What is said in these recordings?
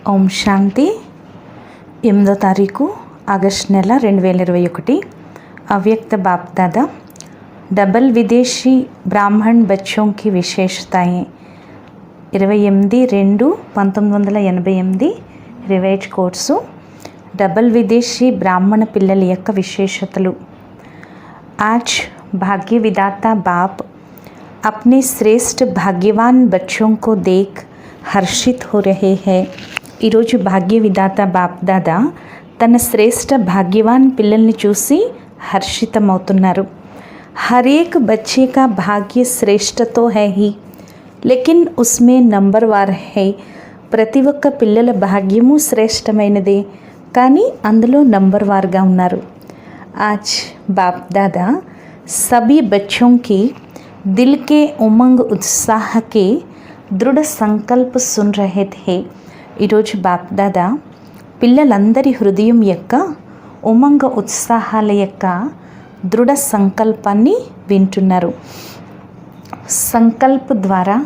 ఓం శాంతి. 8వ తారీఖు ఆగస్ట్ నెల 2021. अव्यक्त बाप दादा डबल विदेशी ब्राह्मण बच्चों की विशेषताएं. 28/2/1988 రివైజ్ కోర్సు. डबल विदेशी ब्राह्मण పిల్లల యొక్క విశేషతలు. आज भाग्य विदाता बाप अपने श्रेष्ठ भाग्यवान बच्चों को देख हर्षित हो रहे हैं. ఈరోజు భాగ్య విధాత బాప్ దాదా తన శ్రేష్ఠ భాగ్యవాన్ పిల్లల్ని చూసి హర్షితమవుతున్నారు. हर एक बच्चे का भाग्य श्रेष्ठ तो है ही, लेकिन उसमें नंबरवार है. ప్రతి ఒక్క పిల్లల భాగ్యము శ్రేష్టమైనదే, కానీ అందులో నంబర్వార్గా ఉన్నారు. आज बाप दादा सभी बच्चों की दिल के उमंग उत्साह के दृढ़ संकल्प सुन रहे थे. ఈరోజు బాప్ దాదా పిల్లలందరి హృదయం యొక్క ఉమంగ ఉత్సాహాల యొక్క దృఢ సంకల్పాన్ని వింటున్నారు. संकल्प द्वारा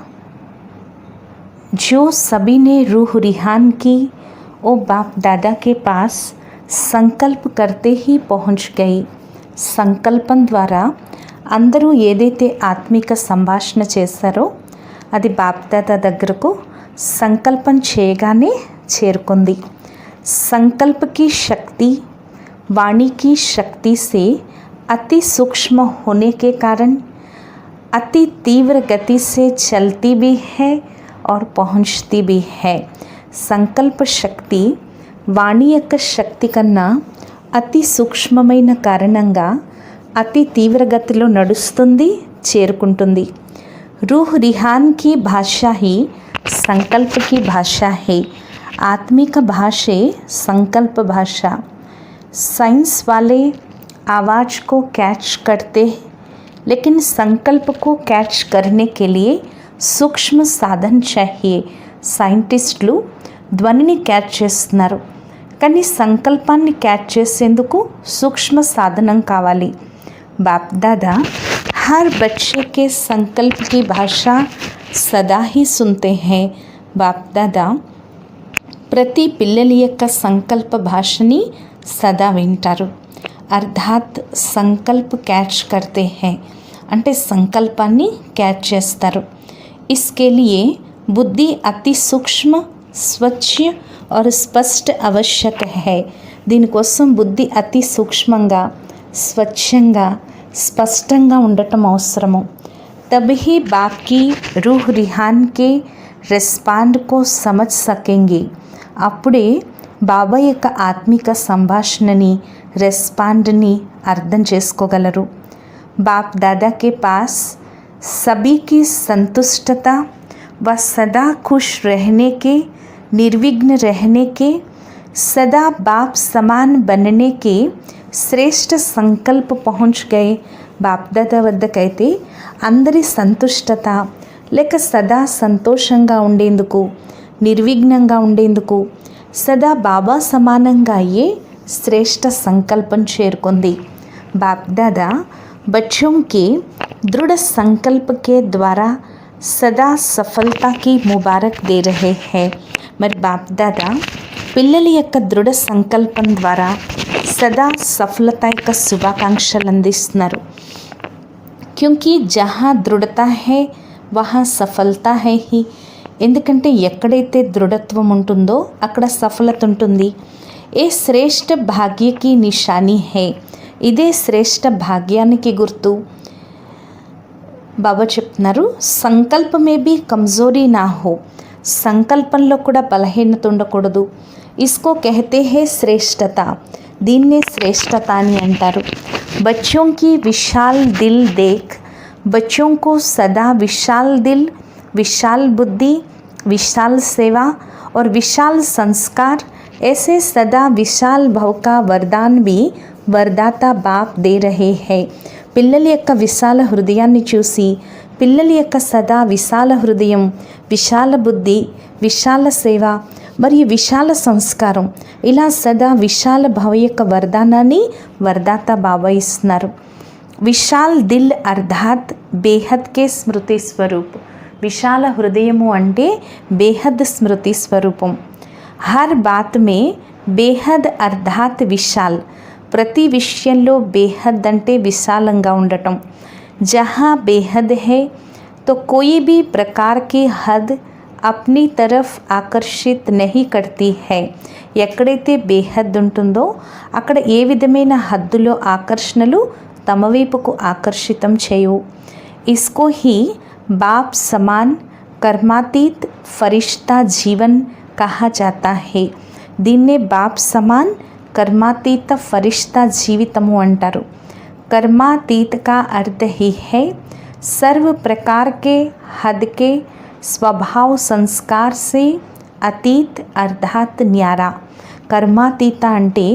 जो सभी ने रूह रिहान की वो बाप दादा के पास संकल्प करते ही पहुंच गई. సంకల్పం ద్వారా అందరూ ఏదైతే ఆత్మిక సంభాషణ చేశారో అది బాప్ దాదా దగ్గరకు సంకల్పం చేయగానే చేరుకుంది. संकल्प की शक्ति वाणी की शक्ति से अति सूक्ष्म होने के कारण अति तीव्र गति से चलती भी है और पहुंचती भी है. संकल्प शक्ति వాణి యొక్క శక్తి కన్నా అతి సూక్ష్మమైన కారణంగా అతి తీవ్రగతిలో నడుస్తుంది, చేరుకుంటుంది. रूह रिहान की भाषा ही संकल्प की भाषा है. आत्मिक भाषा संकल्प भाषा. साइंस वाले आवाज़ को कैच करते हैं, लेकिन संकल्प को कैच करने के लिए सूक्ष्म साधन चाहिए. సైంటిస్టులు ధ్వనిని క్యాచ్ చేస్తున్నారు, కానీ సంకల్పాన్ని క్యాచ్ చేసేందుకు సూక్ష్మ సాధనం కావాలి. బాప్ దాదా हर बच्चे के संकल्प की भाषा सदा ही सुनते हैं. बाप दादा ప్రతి పిల్లల యొక్క సంకల్ప భాషని సదా వింటారు. అర్థాత్ సంకల్ప్ క్యాచ్ కర్తే హై అంటే సంకల్పాన్ని క్యాచ్ చేస్తారు. इसके लिए बुद्धि अति सूक्ष्म स्वच्छ और स्पष्ट आवश्यक है. దీనికోసం బుద్ధి అతి సూక్ష్మంగా స్వచ్ఛంగా స్పష్టంగా ఉండటం అవసరము. तभी बाकी रूह रिहान के రెస్పాండ్ को समझ सकेंगे. అప్పుడే బాబా యొక్క ఆత్మిక సంభాషణని రెస్పాండ్ని అర్థం చేసుకోగలరు. బాప్ దాదా के पास सभी की संतुष्टता व सदा खुश रहने के, निर्विघ्न रहने के, सदा बाप समान बनने के శ్రేష్ఠ సంకల్ప పहुंच गए. బాప్ దాదా వద్దకైతే అందరి సంతుష్టత లేక సదా సంతోషంగా ఉండేందుకు, నిర్విఘ్నంగా ఉండేందుకు, సదా బాబా సమానంగా అయ్యే శ్రేష్ఠ సంకల్పం చేరుకుంది. బాప్ దాదా बच्चों के दृढ़ संकल्प के द्वारा सदा सफलता की मुबारक दे रहे हैं. మరి బాప్ దాదా పిల్లల యొక్క దృఢ సంకల్పం ద్వారా సదా సఫలత యొక్క శుభాకాంక్షలు అందిస్తున్నారు. క్యూంకి జహా దృఢత హై వహా సఫలత హై హి. ఎందుకంటే ఎక్కడైతే దృఢత్వం ఉంటుందో అక్కడ సఫలత ఉంటుంది. ఏ శ్రేష్ఠ భాగ్యకి నిషానీ హై. ఇదే శ్రేష్ఠ భాగ్యానికి గుర్తు. బాబా చెప్తున్నారు, సంకల్పమే బి కమ్జోరీ నా హో. సంకల్పంలో కూడా బలహీనత ఉండకూడదు. ఇస్కో కెహతే హే శ్రేష్టత. దీన్నే శ్రేష్టత అని అంటారు. బచ్చోं की विशाल दिल देख बच्चों को सदा विशाल दिल, विशाल बुद्धि, विशाल सेवा और विशाल संस्कार ऐसे सदा विशाल भव का वरदान भी వరదాతా బాప్ దే రహే హై. పిల్లల యొక్క విశాల హృదయాన్ని చూసి పిల్లల యొక్క సదా విశాల హృదయం, విశాల బుద్ధి, విశాల సేవ మరియు విశాల సంస్కారం ఇలా సదా విశాల భవ యొక్క వరదానాన్ని వరదాతా బాబా ఇస్తున్నారు. విశాల్ దిల్ అర్థాత్ బేహద్ కే స్మృతి స్వరూప్. విశాల హృదయము అంటే బేహద్ స్మృతి స్వరూపం. हर बात में బేహద్ అర్థాత్ విశాల్, ప్రతి విషయంలో బేహద్ అంటే విశాలంగా ఉండటం. జహా బేహద్ హై तो कोई भी प्रकार की हद अपनी तरफ ఆకర్షిత్ नहीं करती है. ఎక్కడైతే బేహద్ ఉంటుందో అక్కడ ఏ విధమైన హద్దులో ఆకర్షణలు తమ వైపుకు ఆకర్షితం చేయవు. इसको ही बाप समान कर्मातीत फरिश्ता जीवन कहा जाता है. దీన్నే బాప్ సమాన్ కర్మాతీత ఫరిష్తా జీవితము అంటారు. कर्मातीत का अर्थ ही है सर्व प्रकार के हद के स्वभाव संस्कार से అతీత్ అర్థాత్ న్యారా. కర్మాతీత అంటే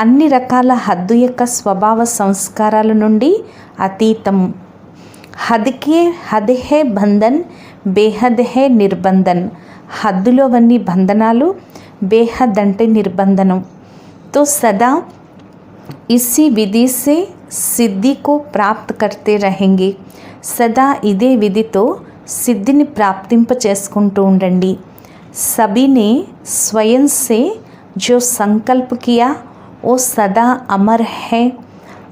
అన్ని రకాల హద్దు యొక్క స్వభావ సంస్కారాల నుండి అతీతం. హద్ హే బంధన్, బేహద్ హే నిర్బంధన్. హద్దులోవన్నీ బంధనాలు, బేహద్ అంటే నిర్బంధనం. तो सदा इसी विधि से सिद्धि को प्राप्त करते रहेंगे. సదా ఇదే విధితో సిద్ధిని ప్రాప్తింప చేసుకుంటూ ఉండండి. सभी ने स्वयं से जो संकल्प किया वो सदा अमर है,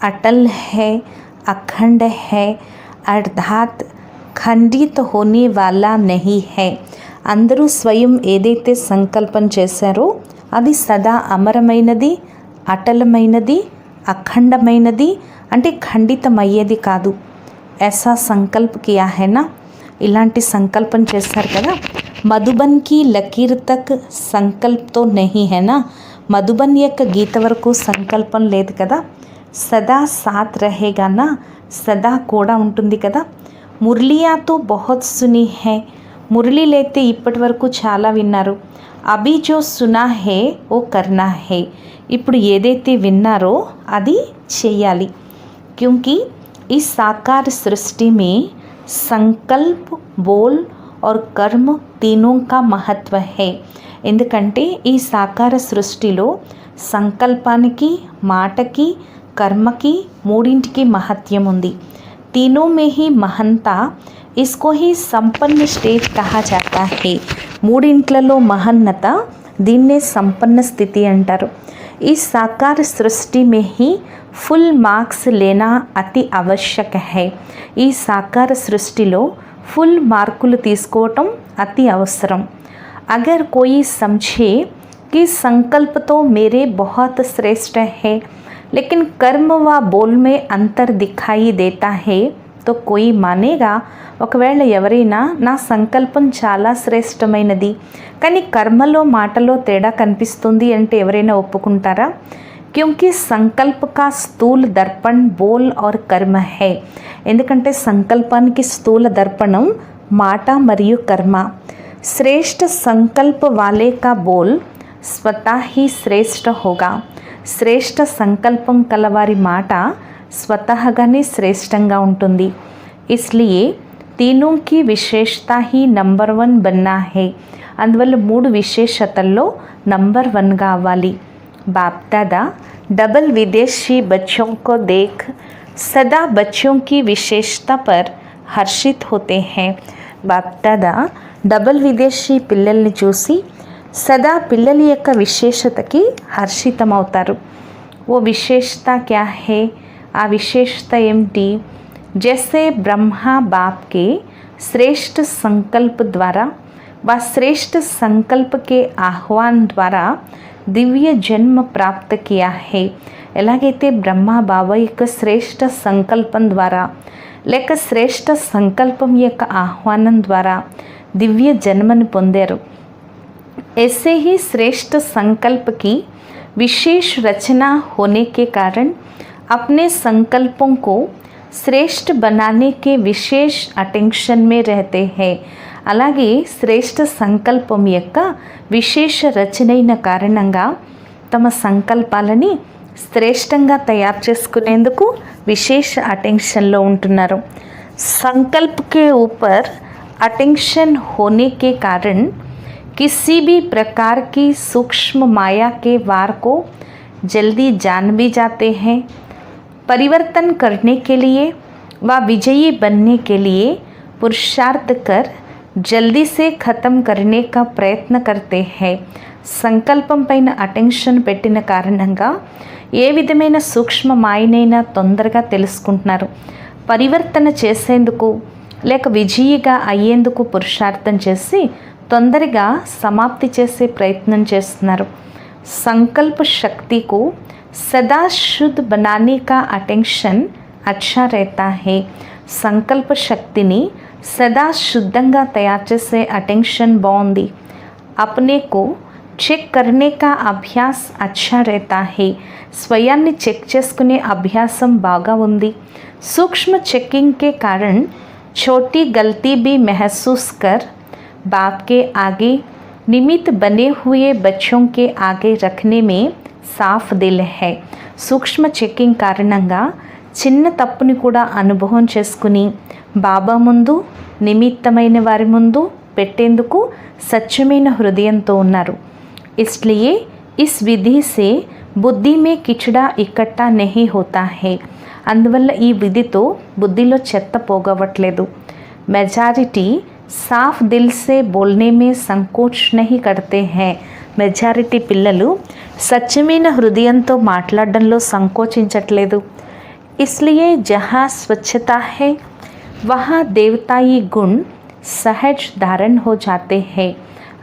अटल है, अखंड है, अर्थात ఖండిత होने वाला नहीं है. అందరూ స్వయం ఏదైతే సంకల్పం చేశారో అది సదా అమరమైనది, అటలమైనది, అఖండమైనది, అంటే ఖండితమయ్యేది కాదు. ऐसा संकल्प किया है ना, ఇలాంటి సంకల్పం చేశారు కదా. మధుబన్ की लकीर तक संकल्प तो नहीं है ना. మధుబన్ యొక్క గీత వరకు సంకల్పం లేదు కదా. సదా సాత్ రహేగా నా, సదా కూడా ఉంటుంది కదా. మురళియా తో బహుత్ సునీ హై, మురళీలైతే ఇప్పటి వరకు చాలా విన్నారు. అభి జో సునా హే ఓ కర్నా హే, ఇప్పుడు ఏదైతే విన్నారో అది చేయాలి. క్యూంకి ఈ సాకార సృష్టి మే సంకల్ప్, బోల్ और कर्म तीनों का महत्व है. ఎందుకంటే ఈ సాకార సృష్టిలో సంకల్పానికి, మాటకి, కర్మకి మూడింటికి మహత్యం ఉంది. तीनों में ही महंता, इसको ही संपन्न स्टेज कहा जाता है. మూడింట్లలో మహన్నత, దీన్నే సంపన్న స్థితి అంటారు. ఈ సాకార సృష్టి में ही ఫుల్ మార్క్స్ లేనా అతి ఆవశ్యక है. ఈ సాకార సృష్టిలో ఫుల్ మార్కులు తీసుకోవటం అతి అవసరం. अगर कोई समझे कि संकल्प तो मेरे बहुत श्रेष्ठ है लेकिन कर्म व बोल में अंतर दिखाई देता है तो कोई मानेगा. ఒకవేళ ఎవరైనా నా సంకల్పం చాలా శ్రేష్టమైనది కానీ కర్మలో మాటలో తేడా కనిపిస్తుంది అంటే ఎవరైనా ఒప్పుకుంటారా? क्योंकि संकल्प का स्थूल दर्पण बोल और कर्म है. ఎందుకంటే సంకల్పానికి స్థూల దర్పణం మాట మరియు కర్మ. श्रेष्ठ संकल्प वाले का बोल स्वतः ही श्रेष्ठ होगा. శ్రేష్ఠ సంకల్పం కలవారి మాట స్వతహగానే శ్రేష్టంగా ఉంటుంది. इसलिए तीनों की विशेषता ही नंबर 1 बनना है. అందువల్ల మూడు విశేషతల్లో నంబర్ 1గా అవ్వాలి. बाप दादा डबल विदेशी बच्चों को देख सदा बच्चों की विशेषता पर हर्षित होते हैं. बाप दादा డబల్ విదేశీ పిల్లల్ని చూసి సదా పిల్లల యొక్క విశేషతకి హర్షితమవుతారు. ఓ విశేషత క్యా హే, ఆ విశేషత ఏమిటి? जैसे ब्रह्मा बाप के श्रेष्ठ संकल्प द्वारा व श्रेष्ठ संकल्प के आह्वान द्वारा दिव्य जन्म प्राप्त किया है. ఎలాగైతే బ్రహ్మ బాబా యొక్క శ్రేష్ఠ సంకల్పం ద్వారా లేక శ్రేష్ఠ సంకల్పం యొక్క ఆహ్వానం ద్వారా दिव्य जन्मन పొందారు. ऐसे ही श्रेष्ठ संकल्प की विशेष रचना होने के कारण अपने संकल्पों को श्रेष्ठ बनाने के विशेष अटेंशन में रहते हैं. అలాగే శ్రేష్ఠ సంకల్పం యొక్క విశేష రచనైన కారణంగా తమ సంకల్పాలని శ్రేష్టంగా తయారు చేసుకునేందుకు విశేష అటెన్షన్లో ఉంటున్నారు. संकल्प के ऊपर अटेंशन होने के कारण किसी भी प्रकार की सूक्ष्म माया के वार को जल्दी जान भी जाते हैं. परिवर्तन करने के लिए व विजयी बनने के लिए पुरुषार्थ कर जल्दी से ख़त्म करने का प्रयत्न करते हैं. సంకల్పం పైన అటెన్షన్ పెట్టిన కారణంగా ఏ విధమైన సూక్ష్మ మాయనైనా తొందరగా తెలుసుకుంటున్నారు. పరివర్తన చేసేందుకు లేక విజయిగా అయ్యేందుకు పురుషార్థం చేసి తొందరగా సమాప్తి చేసే ప్రయత్నం చేస్తున్నారు. संकल्प शक्ति को सदा शुद्ध बनाने का अटेंशन अच्छा रहता है. संकल्प शक्तिनी सदा शुद्धंगा तैयार చేసే అటెన్షన్ బాగుంది. अपने को చెక్ करने का अभ्यास अच्छा रहता है. స్వయాన్ని చెక్ చేసుకునే అభ్యాసం బాగా ఉంది. सूक्ष्म चेकिंग के कारण छोटी गलती भी महसूस कर बाप के आगे निमित्त बने हुए बच्चों के आगे रखने में साफ दिल है. सूक्ष्म చెకింగ్ కారణంగా చిన్న తప్పుని కూడా అనుభవం చేసుకుని బాబా ముందు నిమిత్తమైన వారి ముందు పెట్టేందుకు సత్యమైన హృదయంతో ఉన్నారు. इसलिए इस विधि से बुद्धि में किचड़ा इकट्ठा नहीं होता है. అందువల్ల ఈ విధితో బుద్ధిలో చెత్త పోగవట్లేదు. మెజారిటీ साफ दिल से बोलने में संकोच नहीं करते हैं. మెజారిటీ పిల్లలు సత్యమైన హృదయంతో మాట్లాడడంలో సంకోచించట్లేదు. इसलिए जहाँ स्वच्छता है वहाँ देवताई गुण सहज धारण हो जाते हैं.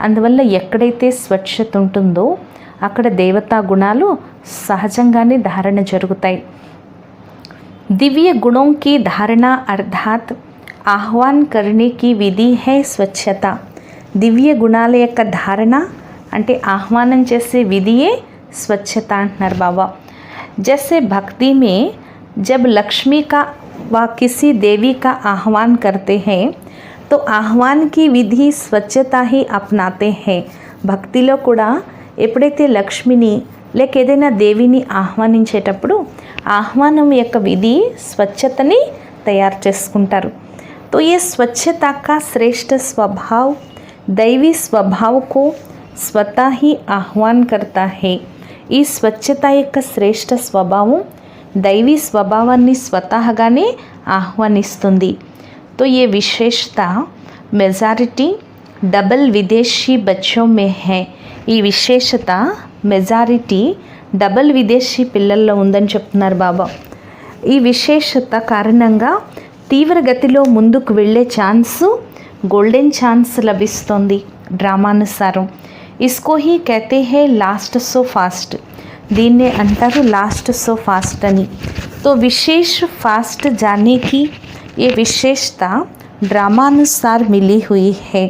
అందువల్ల ఎక్కడైతే స్వచ్ఛత ఉంటుందో అక్కడ దేవతా గుణాలు సహజంగానే ధారణ జరుగుతాయి. दिव्य गुणों की धारणा अर्थात ఆహ్వాన్ करने की విధి है స్వచ్ఛత. దివ్య గుణాల యొక్క ధారణ అంటే ఆహ్వానం చేసే విధియే స్వచ్ఛత అంటున్నారు బాబా. जैसे भक्ति में जब लक्ष्मी का व किसी देवी का आह्वान करते हैं तो ఆహ్వాన్ की విధి స్వచ్ఛత ही अपनाते हैं. భక్తిలో కూడా ఎప్పుడైతే లక్ష్మిని లేక ఏదైనా దేవిని ఆహ్వానించేటప్పుడు ఆహ్వానం యొక్క విధి స్వచ్ఛతని తయారు చేసుకుంటారు. तो ये स्वच्छता का श्रेष्ठ स्वभाव दैवी स्वभाव को स्वतः ही आह्वान करता है. ఈ స్వచ్ఛత యొక్క శ్రేష్ఠ స్వభావం దైవీ స్వభావాన్ని స్వతహాగానే ఆహ్వానిస్తుంది. तो ये विशेषता मेजॉरिटी डबल विदेशी बच्चों में है. ఈ విశేషత మెజారిటీ డబల్ విదేశీ పిల్లల్లో ఉందని చెప్తున్నారు బాబా. ఈ విశేషత కారణంగా తీవ్ర గతిలో ముందుకు వెళ్ళే ఛాన్సు గోల్డెన్ ఛాన్స్ లభిస్తుంది డ్రామానుసారం. ఇస్కో హీ कहते हैं లాస్ట్ సో ఫాస్ట్. దీన్నే అంటారు లాస్ట్ సో ఫాస్ట్ అని. तो विशेष फास्ट जाने की ये विशेषता డ్రామానుసాर मिली हुई है.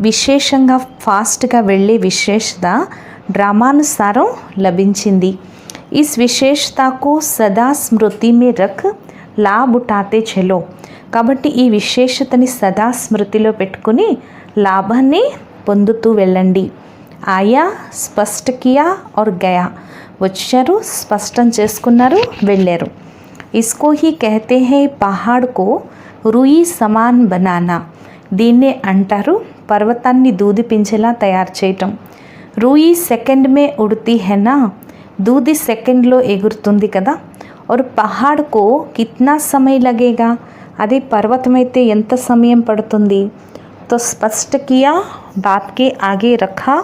విశేషంగా ఫాస్ట్గా వెళ్ళే విశేషత డ్రామానుసారం లభించింది. इस विशेषता को सदा स्मृति में रख లాభ్ ఉఠాతే చలో. కాబట్టి ఈ విశేషతని సదా స్మృతిలో పెట్టుకుని లాభాన్ని పొందుతూ వెళ్ళండి. ఆయా స్పష్ట కియా और గయా. వచ్చారు, స్పష్టం చేసుకున్నారు, వెళ్ళారు. ఇస్కో హీ कहते हैं పహాడ్ కో రూయి సమాన్ బనానా. దీన్నే అంటారు పర్వతాన్ని దూది పించేలా తయారు చేయటం. రూయి సెకండ్ మే ఉడతీ హెనా. దూది సెకండ్లో ఎగురుతుంది కదా. और पहाड़ को कितना समय लगेगा. अदे पर्वतमैते ఎంత సమయం పడుతుంది. तो स्पष्ट किया बाप के आगे रखा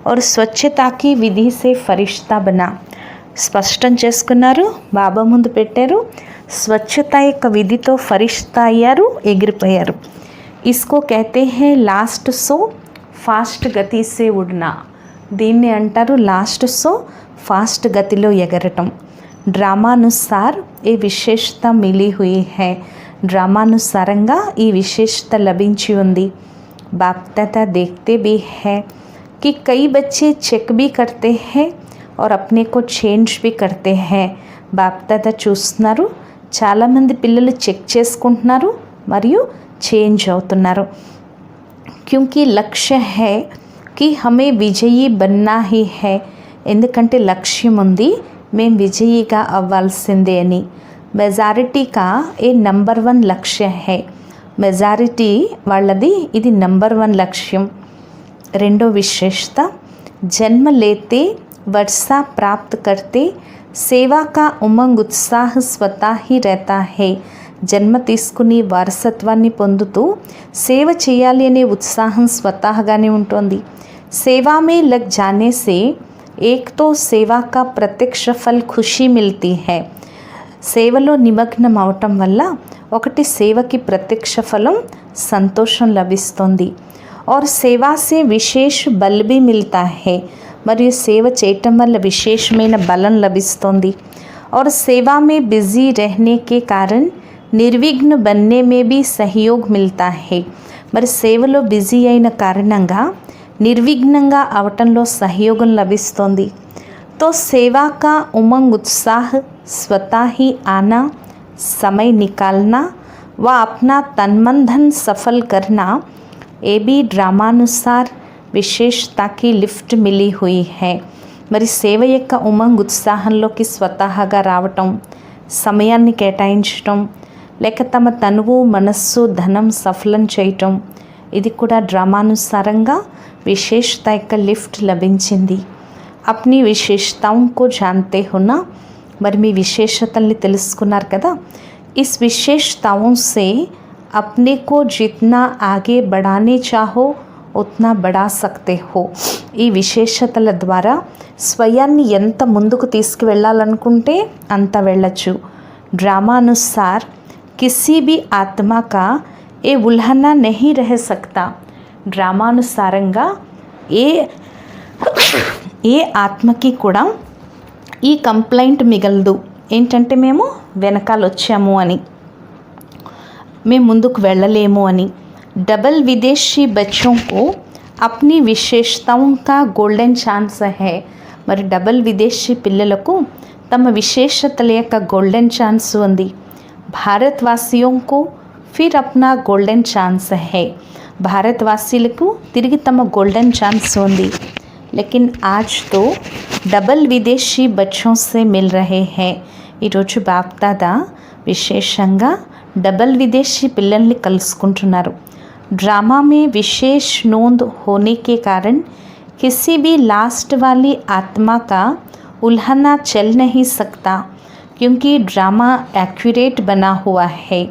और स्वच्छता की विधि से फरिश्ता बना. స్పష్టం చేసుకున్నారు, బాబా ముందు పెట్టారు, స్వచ్ఛత యొక్క విధితో ఫరిష్తా అయ్యారు, ఎగిరిపోయారు. इसको कहते हैं लास्ट सो फास्ट गति से उड़ना. దీన్ని అంటారు లాస్ట్ సో ఫాస్ట్ గతిలో ఎగరటం. డ్రామానుసార్ ఏ విశేషత మిలి హుయి హై. డ్రామానుసారంగా ఈ విశేషత లభించి ఉంది. बाप दादा देखते भी हैं कि कई बच्चे चेक भी करते हैं और अपने को चेंज भी करते हैं. బాప్ దాదా చూస్తున్నారు, చాలామంది పిల్లలు చెక్ చేసుకుంటున్నారు మరియు చేంజ్ అవుతున్నారు. क्योंकि लक्ष्य है कि हमें विजयी बनना ही है. ఎందుకంటే లక్ష్యం ఉంది, మేము విజయిగా అవ్వాల్సిందే అని. మెజారిటీ కా ఏ నంబర్ 1 లక్ష్య హై. మెజారిటీ వాళ్ళది ఇది నంబర్ 1 లక్ష్యం. రెండో విశేషత జన్మ లేతే वर्षा प्राप्त करते सेवा का उमंग उत्साह स्वतः ही रहता है. జన్మ తీసుకుని వారసత్వాన్ని పొందుతూ సేవ చేయాలి అనే ఉత్సాహం స్వతహాగానే ఉంటుంది. सेवा में लग जाने से एक तो सेवा का प्रत्यक्ष फल खुशी मिलती है. సేవలో నిమగ్నం అవటం వల్ల ఒకటి సేవకి ప్రత్యక్ష ఫలం సంతోషం లభిస్తుంది. और सेवा से विशेष बल भी मिलता है. మరియు సేవ చేయటం వల్ల విశేషమైన బలం లభిస్తుంది. और सेवा में बिजी रहने के कारण निर्विघ्न बनने में भी सहयोग मिलता है. మరి సేవలో బిజీ అయిన కారణంగా నిర్విఘ్నంగా అవటంలో సహయోగం లభిస్తుంది. तो सेवा का उमंग उत्साह स्वतः ही आना, समय निकालना व अपना तनमन सफल करना, ये भी ड्रामानुसार विशेषता की लिफ्ट मिली हुई है. మరి సేవ యొక్క ఉమంగ్ ఉత్సాహంలోకి స్వతహాగా రావటం, సమయాన్ని కేటాయించటం, లేక తమ తనువు మనస్సు ధనం సఫలం చేయటం, ఇది కూడా డ్రామానుసారంగా విశేషత యొక్క లిఫ్ట్ లభించింది. अपनी विशेषताओं को जानते हो ना. మరి మీ విశేషతల్ని తెలుసుకున్నారు కదా. इस विशेषताओं से अपने को जितना आगे बढ़ाने चाहो उतना बढ़ा सकते हो. ఈ విశేషతల ద్వారా స్వయాన్ని ఎంత ముందుకు తీసుకువెళ్ళాలనుకుంటే అంత వెళ్ళచ్చు. ड्रामानुसार किसी भी आत्मा का ये उल्हना नहीं रह सकता. డ్రామానుసారంగా ఏ ఆత్మకి కూడా ఈ కంప్లైంట్ మిగలదు. ఏంటంటే మేము వెనకాల వచ్చాము అని, మేము ముందుకు వెళ్ళలేము అని. डबल विदेशी बच्चों को अपनी विशेषताओं का गोल्डन ఛాన్స్ है. మరి డబల్ విదేశీ పిల్లలకు తమ విశేషతల యొక్క గోల్డెన్ ఛాన్స్ ఉంది. భారతవాసిयों को फिर अपना गोल्डन ఛాన్స్ है. భారతవాసీలకు తిరిగి తమ గోల్డెన్ ఛాన్స్ ఉంది. लेकिन आज तो डबल विदेशी बच्चों से मिल रहे हैं. ఈరోజు బాప్దాదా విశేషంగా డబల్ విదేశీ పిల్లల్ని కలుసుకుంటున్నారు. ड्रामा में विशेष नोंद होने के कारण किसी भी लास्ट वाली आत्मा का उल्हना चल नहीं सकता, क्योंकि ड्रामा एक्यूरेट बना हुआ है.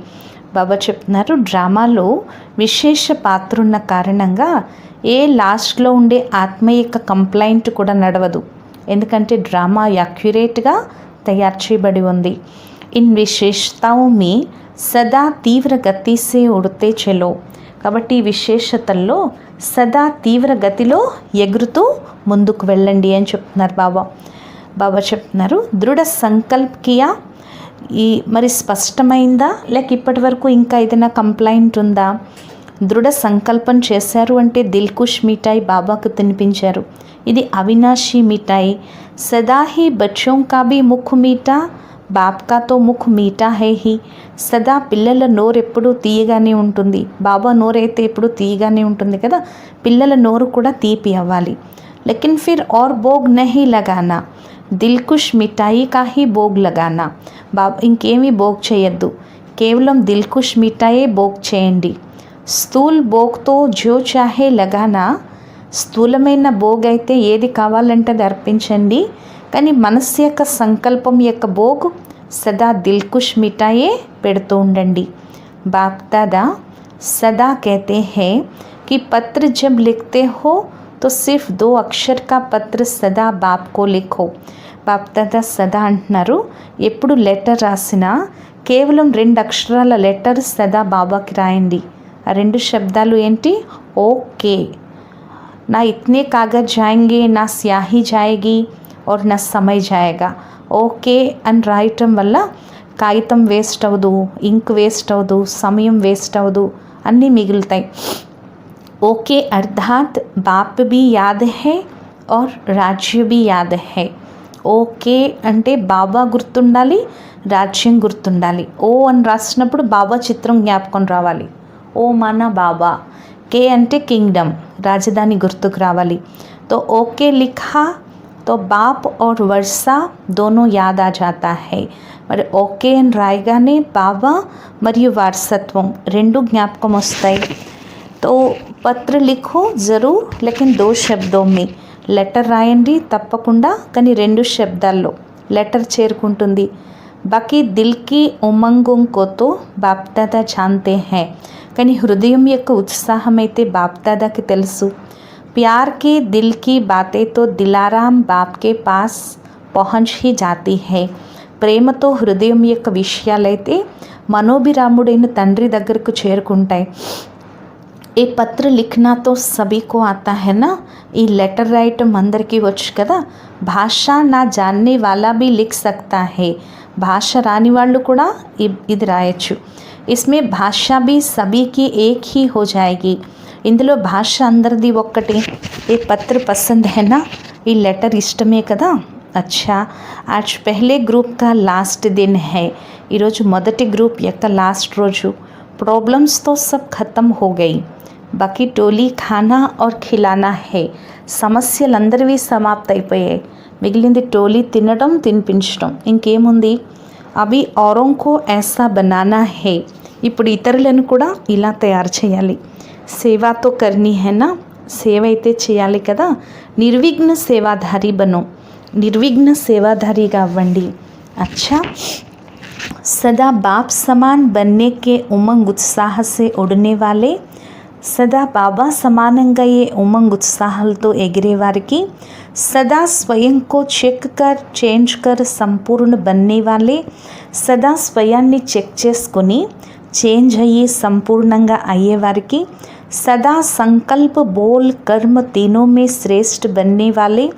బాబా చెప్తున్నారు, డ్రామాలో విశేష పాత్ర ఉన్న కారణంగా ఏ లాస్ట్లో ఉండే ఆత్మ యొక్క కంప్లైంట్ కూడా నడవదు. ఎందుకంటే డ్రామా యాక్యురేట్గా తయారు చేయబడి ఉంది. ఇన్ విశేషతాओं में సదా తీవ్ర గతి సే ఉడితే చలో. కాబట్టి ఈ విశేషతల్లో సదా తీవ్ర గతిలో ఎగురుతూ ముందుకు వెళ్ళండి అని చెప్తున్నారు బాబా చెప్తున్నారు. దృఢ సంకల్ప్ కియా. ఈ మరి స్పష్టమైందా, లేక ఇప్పటి వరకు ఇంకా ఏదైనా కంప్లైంట్ ఉందా? దృఢ సంకల్పం చేశారు అంటే దిల్కుష్ మిఠాయి బాబాకు తినిపించారు. ఇది అవినాశీ మిఠాయి. సదా హీ బచ్చోं का भी मुख मीठा, బాప్ కా తో ముఖ్ మీఠా హై హీ. సదా పిల్లల నోరు ఎప్పుడూ తీయగానే ఉంటుంది. బాబా నోరు అయితే ఎప్పుడు తీయగానే ఉంటుంది కదా. పిల్లల నోరు కూడా తీపి అవ్వాలి. లేకిన్ ఫిర్ और భోగ్ नहीं लगाना, దిల్కుష్ మిఠాయి కా హీ భోగ్ लगाना. బాబా ఇంకేమీ భోగ్ చేయొద్దు, కేవలం దిల్కుష్ మిఠాయే భోగ్ చేయండి. స్థూల్ భోగ్తో జో చాహే లగానా. స్థూలమైన భోగ్ అయితే ఏది కావాలంటే అది అర్పించండి, కానీ మనస్సు యొక్క సంకల్పం యొక్క భోగ్ సదా దిల్కుష్ మిఠాయే పెడుతూ ఉండండి. బాప్ దాదా సదా कहते हैं कि पत्र जब लिखते हो तो सिर्फ 2 अक्षर का पत्र सदा बाप को लिखो. బాప్ దాదా సదా అంటున్నారు, ఎప్పుడు లెటర్ రాసినా కేవలం 2 అక్షరాల లెటర్ సదా బాబాకి రాయండి. ఆ 2 శబ్దాలు ఏంటి? ఓకే. నా ఇతనే కాగజ్ జాయేంగే, నా స్యాహీ జాయేగి और నా సమయ జాయేగా. ఓకే అని రాయటం వల్ల కాగితం వేస్ట్ అవ్వదు, ఇంక్ వేస్ట్ అవ్వదు, సమయం వేస్ట్ అవ్వదు, అన్నీ మిగులుతాయి. ఓకే అర్థాత్ బాప్ भी याद है और राज्य भी याद है. ఓకే అంటే బాబా గుర్తుండాలి, రాజ్యం గుర్తుండాలి. ఓ అని రాసినప్పుడు బాబా చిత్రం జ్ఞాపకం రావాలి. ఓ మన బాబా. కే అంటే కింగ్డమ్, రాజధాని గుర్తుకు రావాలి. तो ओके लिखा तो बाप और वर्षा दोनों याद आ जाता है. మరి ఓకే అని రాయగానే బాబా మరియు వారసత్వం 2 జ్ఞాపకం వస్తాయి. तो పత్ర లిఖో జరూర్ లేకిన్ 2 శబ్దోं में. లెటర్ రాయండి తప్పకుండా, కానీ 2 శబ్దాల్లో లెటర్ చేరుకుంటుంది. బాకీ దిల్కి ఉమంగం కోతో బాప్ దాదా జాన్తే హై. కానీ హృదయం యొక్క ఉత్సాహం అయితే బాప్ దాదాకి తెలుసు. प्यार के दिल की बातें तो दिलाराम बाप के पास पहुंच ही जाती है. ప్రేమతో హృదయం యొక్క విషయాలైతే మనోభిరాముడైన తండ్రి దగ్గరకు చేరుకుంటాయి. ఏ పత్ర లిఖనా తో సభీ కో ఆతా హై నా. ఈ లెటర్ రాయటం అందరికీ వచ్చు కదా. భాష నా జాన్నే వాలా భీ లిఖ్ సక్తా హై. భాష రాని వాళ్ళు కూడా ఇది రాయొచ్చు. ఇస్మే భాష భీ సభీకి ఏక్ హీ హో జాయేగి. ఇందులో భాష అందరిది ఒక్కటే. ఏ పత్ర పసంద్ హై నా. ఈ లెటర్ ఇష్టమే కదా. अच्छा, आज पहले ग्रुप का लास्ट दिन है. ఈరోజు మొదటి గ్రూప్ యొక్క లాస్ట్ రోజు. प्रॉब्लम्स तो सब ख़त्म हो गई. बाकी टोली खाना और खिलाना है. సమస్యలందరివి సమాప్త అయిపోయాయి. మిగిలింది టోలీ తినడం తినిపించడం. ఇంకేముంది. అవి औरों को ऐसा बनाना है. ఇప్పుడు ఇతరులను కూడా ఇలా తయారు చేయాలి. సేవా తో కర్నీ है ना. సేవ అయితే చేయాలి కదా. నిర్విఘ్న సేవాధారి బనో. निर्विघ्न सेवाधारी का अव्वंडी. अच्छा, सदा बाप समान बनने के उमंग उत्साह से उड़ने वाले, सदा बाबा समानंगा ये उमंग उत्साहलतो एगिरे वारिकी, सदा स्वयं को चेक कर चेंज कर संपूर्ण बनने वाले, सदा स्वयाన్ని చెక్ చేసుకొని చేంజ్ అయ్యి సంపూర్ణంగా అయ్యే వారికి, सदा संकल्प बोल कर्म तीनों में श्रेष्ठ बनने वाले,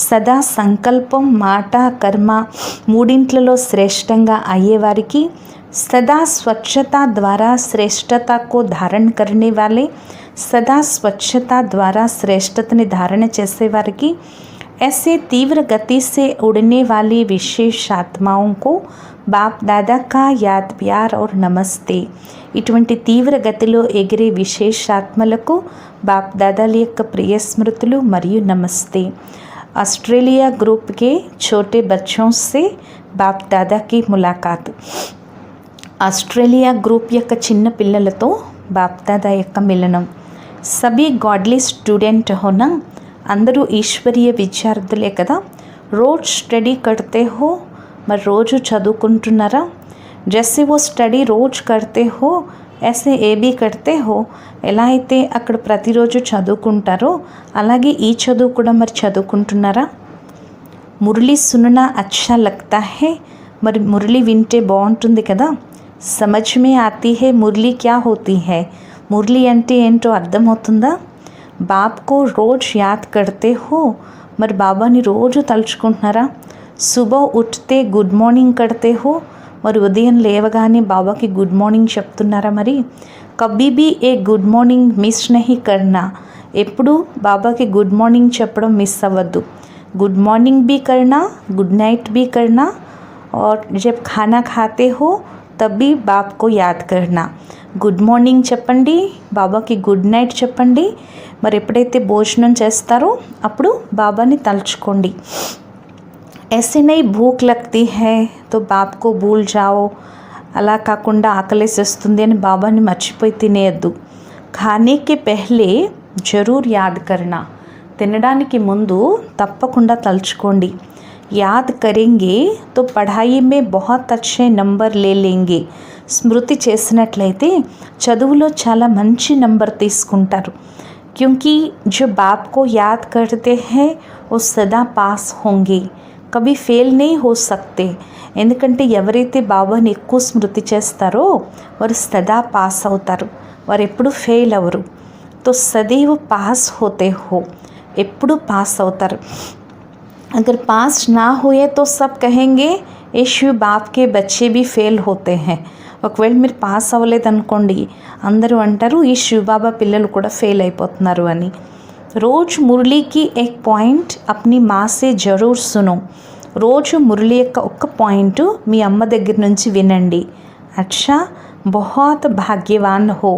సదా సంకల్పం మాట కర్మ మూడింట్లలో శ్రేష్టంగా అయ్యేవారికి, సదా స్వచ్ఛత ద్వారా శ్రేష్టత కో ధారణ करने वाले, సదా స్వచ్ఛత ద్వారా శ్రేష్టతని ధారణ చేసేవారికి, ऐसे तीव्र गति से उड़ने वाली विशेष आत्माओं को बाप दादा का याद प्यार और नमस्ते. ఇటువంటి తీవ్ర గతిలో ఎగిరే విశేష ఆత్మలకు బాప్ దాదాల యొక్క ప్రియ స్మృతులు మరియు నమస్తే. ऑस्ट्रेलिया ग्रुप के छोटे बच्चों से बाप दादा की मुलाकात. ఆస్ట్రేలియా గ్రూప్ యొక్క చిన్న పిల్లలతో బాప్ దాదా యొక్క మిలనం. సభీ గాడ్లీ స్టూడెంట్ హోనా. అందరూ ఈశ్వరీయ విద్యార్థులే కదా. రోజ్ స్టడీ కర్తే హో. మరి రోజు చదువుకుంటున్నారా. జైసే वो స్టడీ రోజ్ కర్తే హో ऐसे ఏ బీ కర్తే హో. ఎలా అయితే అక్కడ ప్రతిరోజు చదువుకుంటారో అలాగే ఈ చదువు కూడా మరి చదువుకుంటున్నారా. మురళి సుననా అచ్చా లగ్తా హై. మరి మురళి వింటే బాగుంటుంది కదా. సమజ్ మే ఆతీ హై మురళి క్యా హోతీ హై. మురళి అంటే ఏంటో అర్థమవుతుందా. బాప్ కో రోజ్ యాద్ కర్తే హో. మరి బాబాని రోజు తలుచుకుంటున్నారా. సుబహ్ ఉఠ్తే గుడ్ మార్నింగ్ కర్తే హో. మరి ఉదయం లేవగానే బాబాకి గుడ్ మార్నింగ్ చెప్తున్నారా. మరి కభీ భీ ఏ గుడ్ మార్నింగ్ మిస్ నహీ కర్నా. ఎప్పుడు బాబాకి గుడ్ మార్నింగ్ చెప్పడం మిస్ అవ్వద్దు. గుడ్ మార్నింగ్ भी करना, गुड नाइट भी करना और जब खाना खाते हो तब भी बाप को याद करना. గుడ్ మార్నింగ్ చెప్పండి, బాబాకి గుడ్ నైట్ చెప్పండి. మరి ఎప్పుడైతే భోజనం చేస్తారో అప్పుడు బాబాని తలుచుకోండి. ऐसे नहीं भूख लगती है तो बाप को भूल जाओ. అలా కాకుండా ఆకలేసేస్తుంది అని బాబాని మర్చిపోయి తినేయద్దు. ఖానే కే పెహ్లే జరూర్ యాద్ కర్నా. తినడానికి ముందు తప్పకుండా తలుచుకోండి. యాద్ కరెంగే తో పఢాయి మే బహుత్ అచ్చే నంబర్ లే లేంగే. స్మృతి చేసినట్లయితే చదువులో చాలా మంచి నంబర్ తీసుకుంటారు. क्योंकि जो बाप को याद करते हैं वो सदा पास होंगे. कभी फेल नहीं हो सकते. ఎందుకంటే ఎవరైతే బాబాని ఎక్కువ స్మృతి చేస్తారో వారు సదా పాస్ అవుతారు. వారు ఎప్పుడు ఫెయిల్ అవ్వరు. తో సदैव పాస్ होते हो. ఎప్పుడు పాస్ అవుతారు. अगर पास ना हुए तो सब कहेंगे ये शिव बाप के बच्चे भी फेल होते हैं. ఒకవేళ మీరు పాస్ అవ్వలేదనుకోండి అందరూ అంటారు ఈ శివబాబా పిల్లలు కూడా ఫెయిల్ అయిపోతున్నారు అని. रोज मुरली की एक पॉइंट अपनी माँ से ज़रूर सुनो. రోజు మురళి యొక్క ఒక్క పాయింట్ మీ అమ్మ దగ్గర నుంచి వినండి. अच्छा, बहुत भाग्यवान हो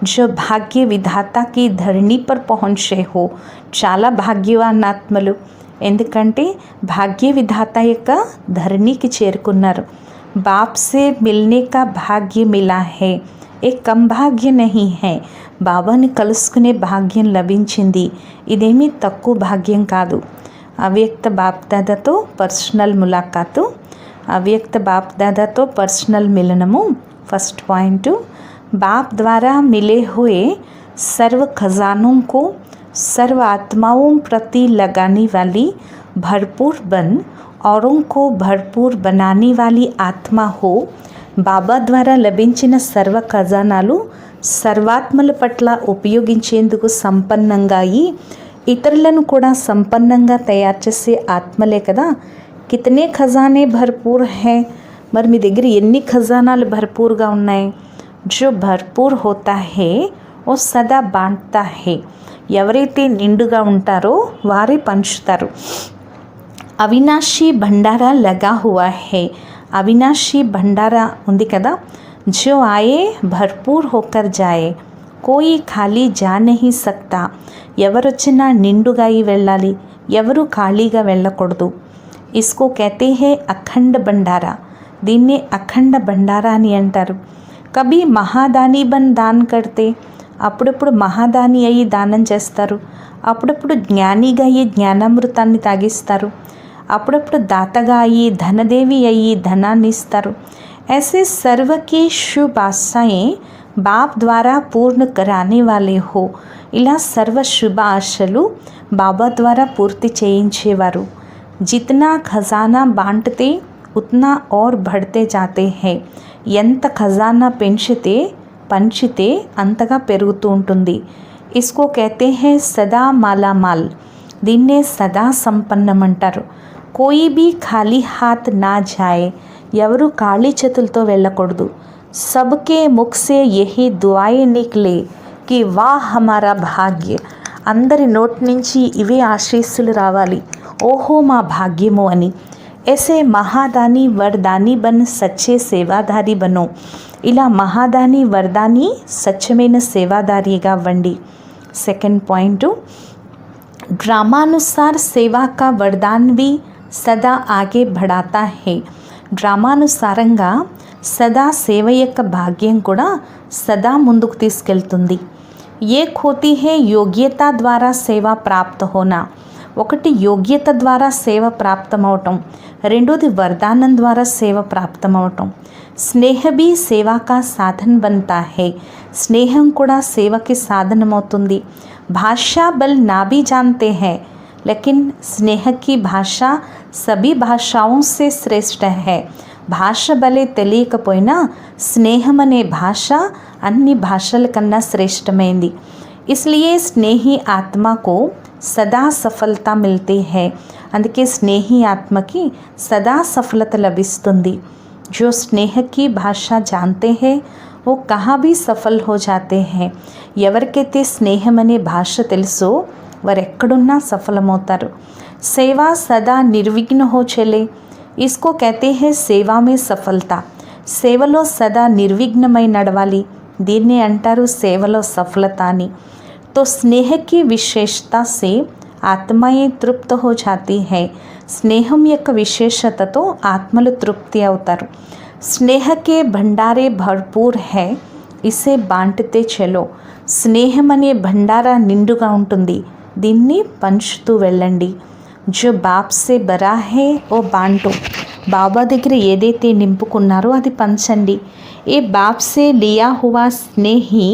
जो भाग्य विधाता की धरणी पर पहुँचे हो. చాలా భాగ్యవాన్ ఆత్మలు. ఎందుకంటే భాగ్య విధాత యొక్క ధరణికి చేరుకున్నారు. बाप से मिलने का भाग्य मिला है. एक कम भाग्य नहीं है. బాబాని కలుసుకునే భాగ్యం లభించింది. ఇదేమీ తక్కువ భాగ్యం కాదు. అవ్యక్త బాప్ దాదాతో పర్సనల్ ములాఖాతు. అవ్యక్త బాప్ దాదాతో పర్సనల్ మిలనము. ఫస్ట్ పాయింట్, बाप द्वारा मिले हुए सर्व खजानों को सर्व आत्माओं प्रति लगाने वाली भरपूर बन औरों को भरपूर बनाने वाली ఆత్మ హో. బాబా ద్వారా లభించిన సర్వ ఖజానాలు సర్వాత్మల పట్ల ఉపయోగించేందుకు సంపన్నంగా అయి ఇతరులను కూడా సంపన్నంగా తయారు చేసే ఆత్మలే కదా. కితనే ఖజానే భర్పూర్ హై, మరి మీ దగ్గర ఎన్ని ఖజానాలు భర్పూర్గా ఉన్నాయి. జో భర్పూర్ హోతా హే ఓ సదా బాంట్తా హే. ఎవరైతే నిండుగా ఉంటారో వారే పంచుతారు. అవినాశీ భండారా లగా హువా హే. అవినాశీ భండారా ఉంది కదా. జో ఆయే భర్పూర్ హోకర్ జాయే, కోయి ఖాళీ జా నహీ సక్తా. ఎవరొచ్చినా నిండుగా అయి వెళ్ళాలి, ఎవరు ఖాళీగా వెళ్ళకూడదు. ఇస్కో కహతే హే అఖండ భండారా. దీన్నే అఖండ భండారా అని అంటారు. కభీ మహాదాని బన్ దాన్ కడితే, అప్పుడప్పుడు మహాదాని అయ్యి దానం చేస్తారు. అప్పుడప్పుడు జ్ఞానిగా అయ్యి జ్ఞానామృతాన్ని తాగిస్తారు. అప్పుడప్పుడు దాతగా అయ్యి ధనదేవి అయ్యి ధనాన్ని ఇస్తారు. ऐसे सर्व की शुभ आशाएं బాప్ ద్వారా పూర్ణ కరానే వాలే హో. ఇలా సర్వ శుభ ఆశలు బాబా ద్వారా పూర్తి చేయించేవారు. జితనా ఖజానా బాంటతే ఉత్నా ఔర్ బఢతే జాతే హై. ఎంత ఖజానా పంచితే అంతగా పెరుగుతూ ఉంటుంది. ఇస్కో కహతే హై సదా మాలామాల్. దీన్నే సదా సంపన్నం అంటారు. కోయి బీ ఖాళీ హాత్ నా జాయే. ఎవరు ఖాళీ చేతులతో వెళ్ళకూడదు. సబ్కే ముఖ్ సే యహీ దుఆయే నిక్లే కి వాహ్ హమారా భాగ్య. అందరి నోటి నుంచి ఇవే ఆశీస్సులు రావాలి, ఓహో మా భాగ్యము అని. ऐसे మహాదాని వరదాని బన్ సచ్చే సేవాదారి బనో. ఇలా మహాదాని వరదాని సత్యమైన సేవాదారిగా అవ్వండి. సెకండ్ పాయింట్, డ్రామానుసార్ సేవా కా వరదాన్ भी సదా ఆగే బఢాతా హే. డ్రామానుసారంగా సదా సేవ యొక్క భాగ్యం కూడా సదా ముందుకు తీసుకెళ్తుంది. ఏక్ హోతీ హే యోగ్యత ద్వారా సేవ ప్రాప్త హోనా. ఒకటి యోగ్యత ద్వారా సేవ ప్రాప్తమవటం, రెండోది వరదానం ద్వారా సేవ ప్రాప్తమవటం. స్నేహ भी సేవా కా సాధన్ బన్తా హే. స్నేహం కూడా సేవకి సాధనమవుతుంది. భాషా బల్ నా भी जानते हैं, लेकिन स्नेह की भाषा सभी भाषाओं से श्रेष्ठ है. భాష భలే తెలియకపోయినా స్నేహం అనే భాష అన్ని భాషల కన్నా శ్రేష్టమైంది. इसलिए స్నేహి ఆత్మకు సదా సఫలత మిల్తీ హై. అందుకే స్నేహి ఆత్మకి సదా సఫలత లభిస్తుంది. जो स्नेह की भाषा जानते हैं वो कहाँ भी सफल हो जाते हैं. ఎవరికైతే స్నేహం అనే భాష తెలుసో వారెక్కడున్నా సఫలమవుతారు. సేవా సదా నిర్విఘ్న హో చలే. ఇస్కో కహతే హే సేవా మే సఫలత. సేవలో సదా నిర్విఘ్నమై నడవాలి, దీన్నే అంటారు సేవలో సఫలత అని. तो स्नेह की विशेषता से ఆత్మయే తృప్త హో జాతీ హై. స్నేహం యొక్క విశేషతతో ఆత్మలు తృప్తి అవుతారు. స్నేహకే భండారే భర్పూర్ హై, ఇసే బాంటతే చలో. స్నేహం అనే భండారా నిండుగా ఉంటుంది, దీన్ని పంచుతూ వెళ్ళండి. జో బాప్ సే బరా హే ఓ బాంటో. బాబా దగ్గర ఏదైతే నింపుకున్నారో అది పంచండి. ఏ బాప్ సే లియా హువా స్నేహి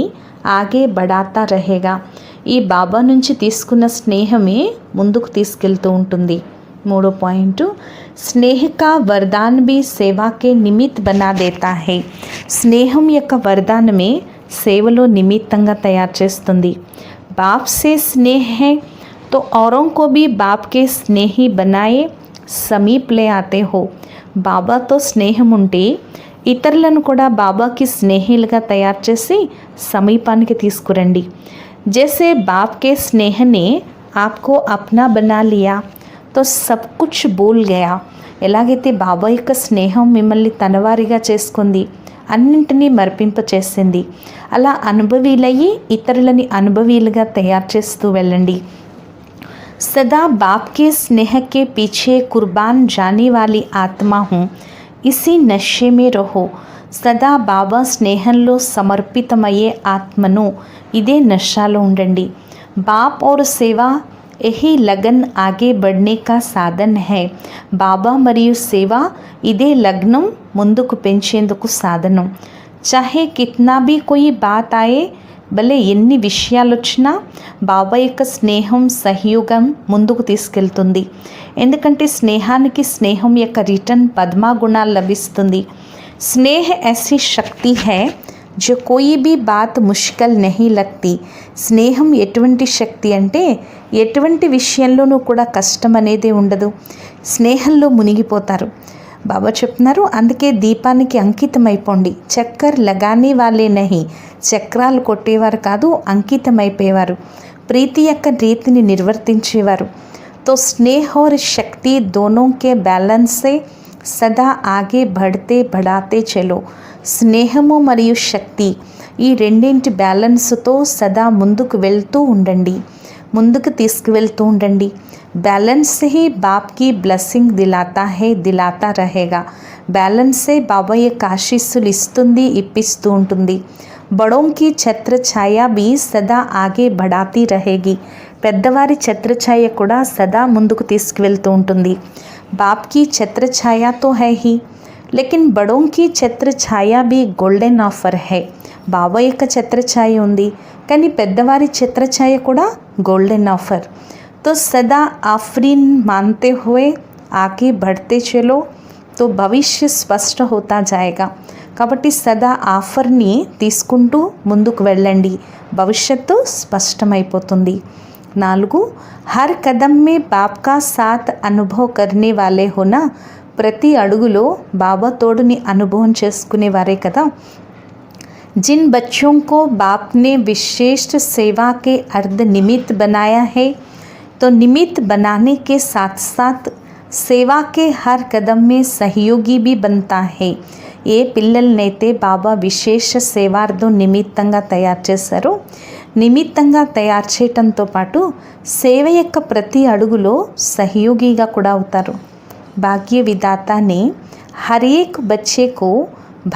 ఆగే బడాతా రహేగా. ఈ బాబా నుంచి తీసుకున్న స్నేహమే ముందుకు తీసుకెళ్తూ ఉంటుంది. మూడో పాయింట్, స్నేహ కా వరదాన్ भी సేవాకే నిమిత్ బనా దేతా హై. స్నేహం యొక్క వరదానమే సేవలో నిమిత్తంగా తయారు చేస్తుంది. బాప్ సే స్నేహ హై तो औरों को भी बाप के स्नेही बनाए సమీప్ లే ఆతే హో. బాబాతో స్నేహం ఉంటే ఇతరులను కూడా బాబాకి స్నేహిలుగా తయారు చేసి సమీపానికి తీసుకురండి. జైసే బాప్ కే స్నేహ నే ఆప్కో అప్నా బనా లియా తో సబ్ కుచ్ భూల్ గయా. ఎలాగైతే బాబా యొక్క స్నేహం మిమ్మల్ని తనవారిగా చేసుకుంది, అన్నింటినీ మరిపింప చేసింది, అలా అనుభవీలయ్యి ఇతరులని అనుభవీలుగా తయారు చేస్తూ వెళ్ళండి. सदा बाप के स्नेह के पीछे कुर्बान जाने वाली आत्मा हूँ, इसी नशे में रहो. సదా బాబా స్నేహంలో సమర్పితమయ్యే ఆత్మను, ఇదే నషాలో ఉండండి. బాప్ और సేవా यही लगन आगे बढ़ने का సాధన్ है. బాబా మరియు సేవ ఇదే లగ్నం ముందుకు పెంచేందుకు సాధనం. చాహే కిత్నా भी कोई बात आए భలే ఎన్ని విషయాలు వచ్చినా బాబా యొక్క స్నేహం సహయోగం ముందుకు తీసుకెళ్తుంది. ఎందుకంటే స్నేహానికి స్నేహం యొక్క రిటర్న్ పద్మగుణాలు లభిస్తుంది. స్నేహ ऐसी శక్తి है जो कोई भी बात मुश्किल नहीं लगती. స్నేహం ఎటువంటి శక్తి అంటే ఎటువంటి విషయంలోనూ కూడా కష్టం అనేది ఉండదు. స్నేహంలో మునిగిపోతారు. బాబా చెప్తున్నారు, అందుకే దీపానికి అంకితం అయిపోండి. చక్కర్ లగానే వాళ్ళే నహి, చక్రాలు కొట్టేవారు కాదు, అంకితం అయిపోయేవారు, ప్రీతి యొక్క రీతిని నిర్వర్తించేవారు. తో స్నేహ और శక్తి दोनों के बैलेंस से సదా ఆగే బడితే బడాతే చలో. స్నేహము మరియు శక్తి ఈ రెండింటి బ్యాలెన్స్తో సదా ముందుకు వెళ్తూ ఉండండి, ముందుకు తీసుకువెళ్తూ ఉండండి. బ్యాలెన్స్ హీ బాప్కి బ్లెస్సింగ్ దిలాతా హే, దిలాతా రహేగా. బ్యాలెన్సే బాబా యొక్క ఆశీస్సులు ఇస్తుంది, ఇప్పిస్తూ ఉంటుంది. బడోంకి ఛత్రఛాయ బి సదా ఆగే బడాతీ రహేగి. పెద్దవారి ఛత్రఛాయ కూడా సదా ముందుకు తీసుకువెళ్తూ ఉంటుంది. బాప్ की छत्र छाया तो है ही, लेकिन बड़ों की छत्र छाया भी गोल्डन ऑफर है. బాబా యొక్క ఛత్రఛాయ ఉంది, కానీ పెద్దవారి ఛత్రఛాయ కూడా గోల్డెన్ ఆఫర్. तो सदा आफरीन मानते हुए आगे बढ़ते चलो तो भविष्य स्पष्ट होता जाएगा. కాబట్టి సదా ఆఫర్ని తీసుకుంటూ ముందుకు వెళ్ళండి, భవిష్యత్తు స్పష్టమైపోతుంది. 4 हर कदम में बाप का साथ अनुभव करने वाले होना. ప్రతి అడుగులో బాబా తోడుని అనుభవం చేసుకునేవారే కదా. जिन बच्चों को बाप ने विशेष सेवा के अर्ध निमित्त बनाया है, तो निमित्त बनाने के साथ साथ सेवा के हर कदम में सहयोगी भी बनता है. ఏ పిల్లలనైతే బాబా విశేష సేవార్థం నిమిత్తంగా తయారు చేశారో, నిమిత్తంగా తయారు చేయటంతో పాటు సేవ యొక్క ప్రతి అడుగులో సహయోగిగా కూడా అవుతారు. భాగ్య విధాతానే హర్ ఏక్ బచ్చే కో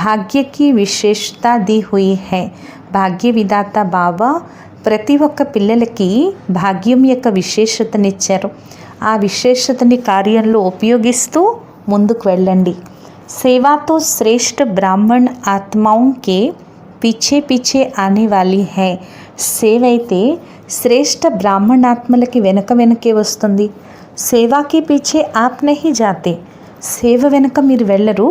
భాగ్య కి విశేషత दी हुई है. భాగ్య విధాత బాబా ప్రతి ఒక్క పిల్లలకి భాగ్యం యొక్క విశేషతనిచ్చారు. ఆ విశేషతని కార్యంలో ఉపయోగిస్తూ ముందుకు వెళ్ళండి. सेवा तो श्रेष्ठ ब्राह्मण आत्माओं के पीछे पीछे आने वाली है. సేవ అయితే శ్రేష్ఠ బ్రాహ్మణాత్మలకి వెనక వెనకే వస్తుంది. సేవాకి పీछे ఆప్ నహీ జాతే. సేవ వెనక మీరు వెళ్ళరు,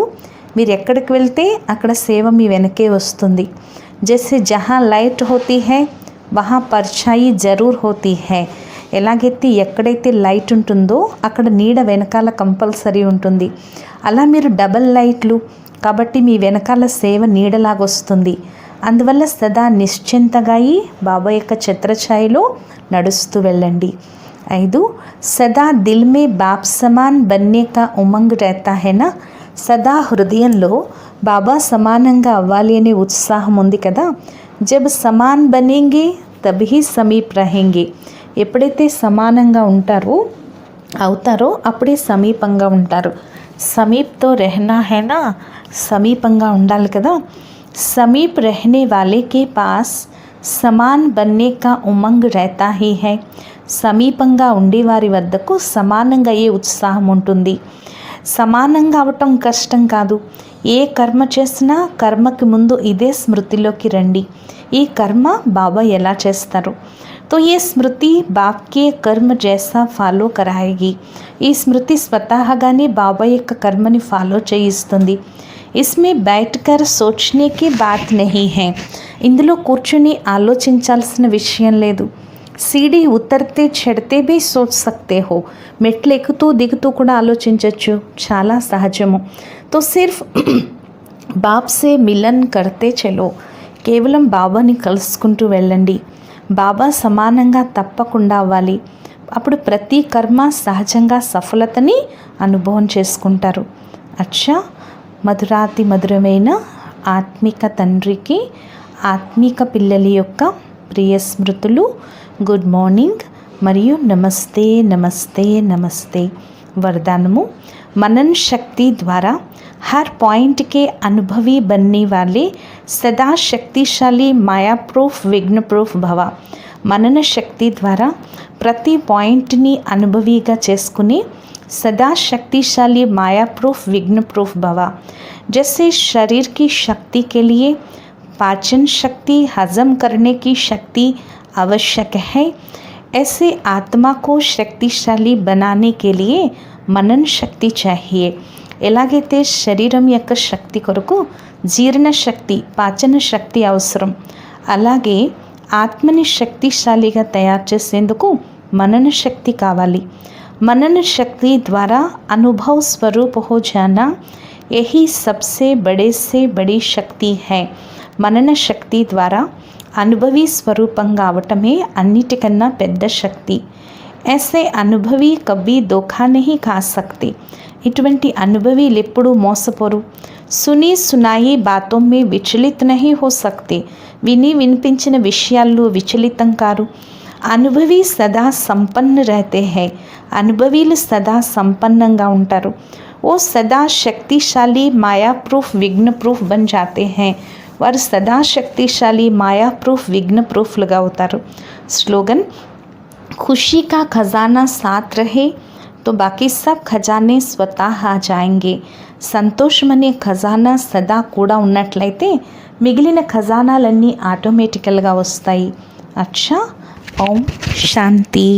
మీరు ఎక్కడికి వెళ్తే అక్కడ సేవ మీ వెనకే వస్తుంది. జైసే జహా లైట్ హోతీ హై వహా పర్ఛాయి జరూర్ హోతీ హై. ఎలాగైతే ఎక్కడైతే లైట్ ఉంటుందో అక్కడ నీడ వెనకాల కంపల్సరీ ఉంటుంది. అలా మీరు డబల్ లైట్లు కాబట్టి మీ వెనకాల సేవ నీడలాగొస్తుంది. అందువల్ల సదా నిశ్చింతగా బాబా యొక్క ఛత్రఛాయలో నడుస్తూ వెళ్ళండి. 5 సదా దిల్ మే బాప్ సమాన్ బన్నే కా ఉమంగ్ रहता है ना. సదా హృదయంలో బాబా సమానంగా అవ్వాలి అనే ఉత్సాహం ఉంది కదా. జబ్ సమాన్ బనేంగే తబీ సమీప్ రహేంగే. ఎప్పుడైతే సమానంగా అవుతారో అప్పుడే సమీపంగా ఉంటారు. సమీప్తో రెహనా హేనా, సమీపంగా ఉండాలి కదా. సమీప్ रहने वाले के पास సమాన్ బన్నే కా ఉమంగ్ रहता ही है. సమీపంగా ఉండేవారి వద్దకు సమానంగా అయ్యే ఉత్సాహం ఉంటుంది. సమానంగా అవటం కష్టం కాదు. ఏ కర్మ చేసినా కర్మకి ముందు ఇదే స్మృతిలోకి రండి. ఈ కర్మ బాబా ఎలా చేస్తారు. तो ये स्मृति बाप के कर्म जैसा ఫాలో कराएगी. ఈ స్మృతి స్వతహాగానే బాబా యొక్క కర్మని ఫాలో చేయిస్తుంది. इसमें बैठकर सोचने की बात नहीं है. ఇందులో కూర్చుని ఆలోచించాల్సిన విషయం లేదు. సీడీ ఉతర్తే చెడితే బీ సోచ్ సక్తే హో. మెట్లు ఎక్కుతూ దిగుతూ కూడా ఆలోచించవచ్చు, చాలా సహజము. తో సిర్ఫ్ బాప్ సే మిలన్ కర్తే చలో. కేవలం బాబాని కలుసుకుంటూ వెళ్ళండి. బాబా సమానంగా తప్పకుండా అవ్వాలి. అప్పుడు ప్రతి కర్మ సహజంగా సఫలతని అనుభవం చేసుకుంటారు. అచ్చా, మధురాతి మధురమైన ఆత్మిక తండ్రికి ఆత్మిక పిల్లల యొక్క ప్రియ స్మృతులు. గుడ్ మార్నింగ్ మరియు నమస్తే నమస్తే నమస్తే. वरदानमु मनन शक्ति द्वारा हर पॉइंट के अनुभवी बनने वाले सदा शक्तिशाली माया प्रूफ विघ्न प्रूफ भव. मनन शक्ति द्वारा प्रति पॉइंटनी अनुभवीगा चेसुकुने सदा शक्तिशाली माया प्रूफ विघ्न प्रूफ भव. जैसे शरीर की शक्ति के लिए पाचन शक्ति, हजम करने की शक्ति आवश्यक है। ऐसे आत्मा को शक्तिशाली बनाने के लिए मनन శక్తి चाहिए। ఎలాగైతే శరీరం యొక్క శక్తి కొరకు జీర్ణ శక్తి, పాచన శక్తి అవసరం, అలాగే ఆత్మని శక్తిశాలిగా తయారు చేసేందుకు మనన శక్తి కావాలి। मनन शक्ति द्वारा अनुभव स्वरूप हो जाना यही सबसे बड़े से बड़ी शक्ति है। मनन शक्ति द्वारा అనుభవి స్వరూపంగా అవటమే అన్నిటికన్నా పెద్ద శక్తి। ऐसे अनुभवी कभी धोखा नहीं खा सकते। ఇటువంటి అనుభవీలు ఎప్పుడూ మోసపోరు। సుని సునాయి బాతో మే విచలిత నహీ హో సక్తే। విని వినిపించిన విషయాల్లో విచలితం కారు। అనుభవి సదా సంపన్న రహతే హై। అనుభవీలు సదా సంపన్నంగా ఉంటారు। ఓ సదా శక్తిశాలి మాయా ప్రూఫ్ విఘ్న ప్రూఫ్ బన్ జాతే హై। వారు సదా శక్తిశాలి మాయా ప్రూఫ్ విఘ్న ప్రూఫ్లుగా అవుతారు। స్లోగన్, खुशी का खजाना साथ रहे तो बाकी सब खजाने स्वतः आ जाएंगे। సంతోషం అనే ఖజానా సదా కూడా ఉన్నట్లయితే మిగిలిన ఖజానాలన్నీ ఆటోమేటికల్గా వస్తాయి। అచ్చా, ఓం శాంతి।